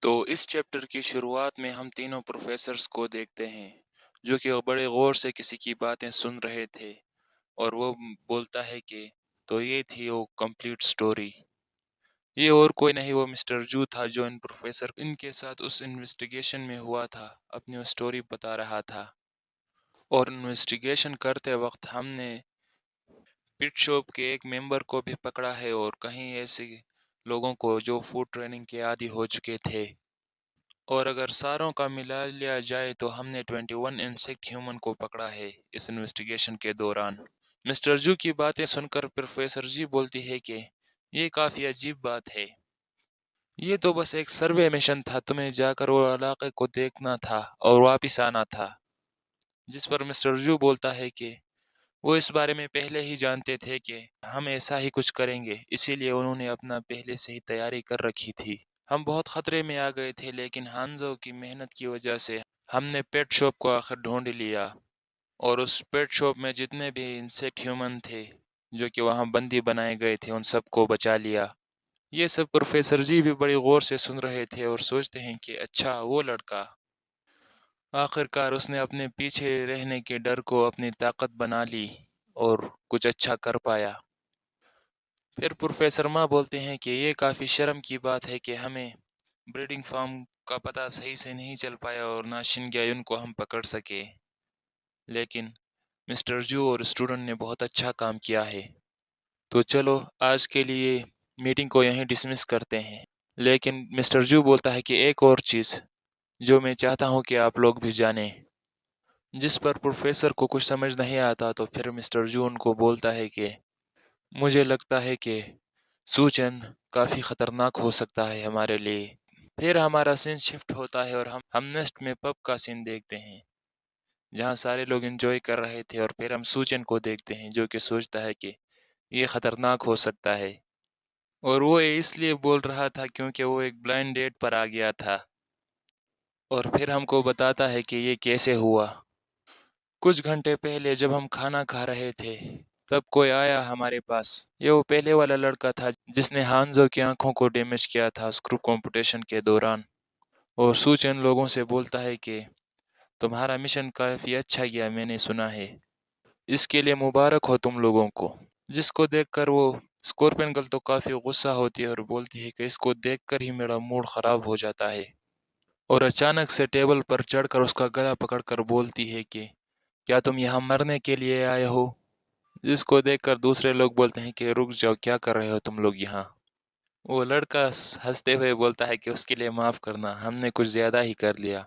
تو اس چیپٹر کی شروعات میں ہم تینوں پروفیسرز کو دیکھتے ہیں جو کہ بڑے غور سے کسی کی باتیں سن رہے تھے، اور وہ بولتا ہے کہ تو یہ تھی وہ کمپلیٹ سٹوری۔ یہ اور کوئی نہیں، وہ مسٹر جو تھا جو ان کے ساتھ اس انویسٹیگیشن میں ہوا تھا، اپنی وہ سٹوری بتا رہا تھا۔ اور انویسٹیگیشن کرتے وقت ہم نے پٹ شاپ کے ایک ممبر کو بھی پکڑا ہے اور کہیں ایسے لوگوں کو جو فوڈ ٹریننگ کے عادی ہو چکے تھے، اور اگر ساروں کا ملا لیا جائے تو ہم نے 21 انسیکٹ ہیومن کو پکڑا ہے اس انویسٹیگیشن کے دوران۔ مسٹر جو کی باتیں سن کر پروفیسر جی بولتی ہے کہ یہ کافی عجیب بات ہے، یہ تو بس ایک سروے مشن تھا، تمہیں جا کر وہ علاقے کو دیکھنا تھا اور واپس آنا تھا۔ جس پر مسٹر جو بولتا ہے کہ وہ اس بارے میں پہلے ہی جانتے تھے کہ ہم ایسا ہی کچھ کریں گے، اسی لیے انہوں نے اپنا پہلے سے ہی تیاری کر رکھی تھی۔ ہم بہت خطرے میں آ گئے تھے، لیکن ہانزو کی محنت کی وجہ سے ہم نے پیٹ شاپ کو آخر ڈھونڈ لیا، اور اس پیٹ شاپ میں جتنے بھی انسیکٹ ہیومن تھے جو کہ وہاں بندی بنائے گئے تھے ان سب کو بچا لیا۔ یہ سب پروفیسر جی بھی بڑی غور سے سن رہے تھے اور سوچتے ہیں کہ اچھا وہ لڑکا، آخر کار اس نے اپنے پیچھے رہنے کے ڈر کو اپنی طاقت بنا لی اور کچھ اچھا کر پایا۔ پھر پروفیسر ماں بولتے ہیں کہ یہ کافی شرم کی بات ہے کہ ہمیں بریڈنگ فارم کا پتہ صحیح سے نہیں چل پایا اور نہ شنگیون کو ہم پکڑ سکے، لیکن مسٹر جو اور اسٹوڈنٹ نے بہت اچھا کام کیا ہے۔ تو چلو آج کے لیے میٹنگ کو یہیں ڈسمس کرتے ہیں، لیکن مسٹر جو بولتا ہے کہ ایک اور چیز جو میں چاہتا ہوں کہ آپ لوگ بھی جانیں۔ جس پر پروفیسر کو کچھ سمجھ نہیں آتا، تو پھر مسٹر جو ان کو بولتا ہے کہ مجھے لگتا ہے کہ سوچن کافی خطرناک ہو سکتا ہے ہمارے لیے۔ پھر ہمارا سین شفٹ ہوتا ہے اور ہم نیسٹ میں پب کا سین دیکھتے ہیں جہاں سارے لوگ انجوائے کر رہے تھے، اور پھر ہم سوچن کو دیکھتے ہیں جو کہ سوچتا ہے کہ یہ خطرناک ہو سکتا ہے، اور وہ اس لیے بول رہا تھا کیونکہ وہ ایک بلائنڈ ڈیٹ پر آ گیا تھا۔ اور پھر ہم کو بتاتا ہے کہ یہ کیسے ہوا۔ کچھ گھنٹے پہلے جب ہم کھانا کھا رہے تھے تب کوئی آیا ہمارے پاس، یہ وہ پہلے والا لڑکا تھا جس نے ہانزو کی آنکھوں کو ڈیمیج کیا تھا اس گروپ کمپٹیشن کے دوران، اور سوچن لوگوں سے بولتا ہے کہ تمہارا مشن کافی اچھا گیا، میں نے سنا ہے، اس کے لیے مبارک ہو تم لوگوں کو۔ جس کو دیکھ کر وہ اسکورپین گرل تو کافی غصہ ہوتی ہے اور بولتی ہے کہ اس کو دیکھ کر ہی میرا موڈ خراب ہو جاتا ہے، اور اچانک سے ٹیبل پر چڑھ کر اس کا گلا پکڑ کر بولتی ہے کہ کیا تم یہاں مرنے کے لیے آئے ہو؟ جس کو دیکھ کر دوسرے لوگ بولتے ہیں کہ رک جاؤ، کیا کر رہے ہو تم لوگ یہاں؟ وہ لڑکا ہنستے ہوئے بولتا ہے کہ اس کے لیے معاف کرنا، ہم نے کچھ زیادہ ہی کر لیا،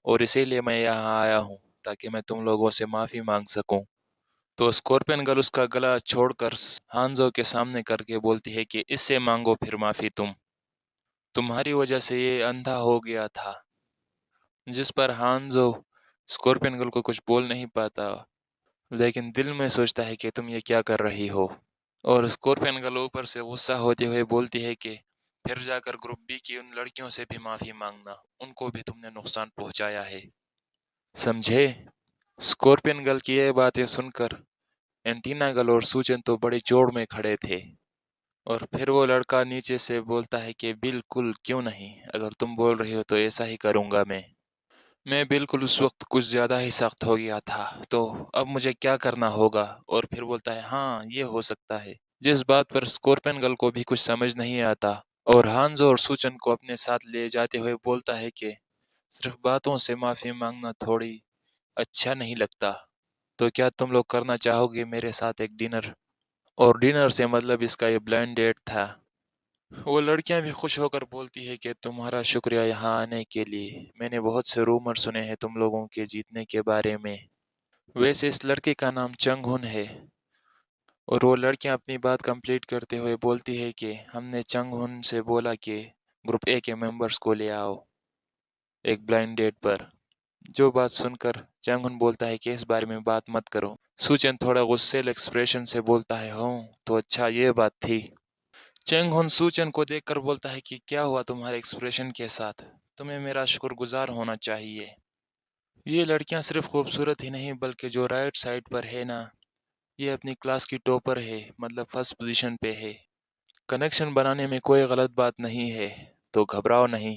اور اسی لیے میں یہاں آیا ہوں تاکہ میں تم لوگوں سے معافی مانگ سکوں۔ تو اسکورپین گرل اس کا گلا چھوڑ کر ہانزو کے سامنے کر کے بولتی ہے کہ اس سے مانگو پھر معافی، تمہاری وجہ سے یہ اندھا ہو گیا تھا۔ جس پر ہانزو اسکورپین گرل کو کچھ بول نہیں پاتا، لیکن دل میں سوچتا ہے کہ تم یہ کیا کر رہی ہو، اور اسکورپین گرل اوپر سے غصہ ہوتے ہوئے بولتی ہے کہ پھر جا کر گروپ بی کی ان لڑکیوں سے بھی معافی مانگنا، ان کو بھی تم نے نقصان پہنچایا ہے، سمجھے؟ اسکورپین گرل کی یہ باتیں سن کر اینٹینا گرل اور سوچن تو بڑے جوڑ میں کھڑے تھے، اور پھر وہ لڑکا نیچے سے بولتا ہے کہ بالکل کیوں نہیں، اگر تم بول رہی ہو تو ایسا ہی کروں گا میں بالکل اس وقت کچھ زیادہ ہی سخت ہو گیا تھا، تو اب مجھے کیا کرنا ہوگا؟ اور پھر بولتا ہے ہاں یہ ہو سکتا ہے، جس بات پر اسکورپین گرل کو بھی کچھ سمجھ نہیں آتا، اور ہانزو اور سوچن کو اپنے ساتھ لے جاتے ہوئے بولتا ہے کہ صرف باتوں سے معافی مانگنا تھوڑی اچھا نہیں لگتا، تو کیا تم لوگ کرنا چاہو گے میرے ساتھ ایک ڈنر؟ اور ڈنر سے مطلب اس کا یہ بلائنڈ ڈیٹ تھا۔ وہ لڑکیاں بھی خوش ہو کر بولتی ہے کہ تمہارا شکریہ یہاں آنے کے لیے، میں نے بہت سے رومر سنے ہیں تم لوگوں کے جیتنے کے بارے میں، ویسے اس لڑکے کا نام چنگ ہن ہے۔ اور وہ لڑکیاں اپنی بات کمپلیٹ کرتے ہوئے بولتی ہے کہ ہم نے چنگ ہن سے بولا کہ گروپ اے کے ممبرز کو لے آؤ ایک بلائنڈ ڈیٹ پر، جو بات سن کر چنگ ہن بولتا ہے کہ اس بارے میں بات مت کرو۔ سوچن تھوڑا غصے ایکسپریشن سے بولتا ہے ہوں تو اچھا یہ بات تھی۔ چنگ ہن سوچن کو دیکھ کر بولتا ہے کہ کیا ہوا تمہارے ایکسپریشن کے ساتھ، تمہیں میرا شکر گزار ہونا چاہیے۔ یہ لڑکیاں صرف خوبصورت ہی نہیں بلکہ جو رائٹ سائڈ پر ہے نا، یہ اپنی کلاس کی ٹاپر ہے، مطلب فرسٹ پوزیشن پہ ہے، کنیکشن بنانے میں کوئی غلط بات نہیں ہے، تو گھبراؤ نہیں۔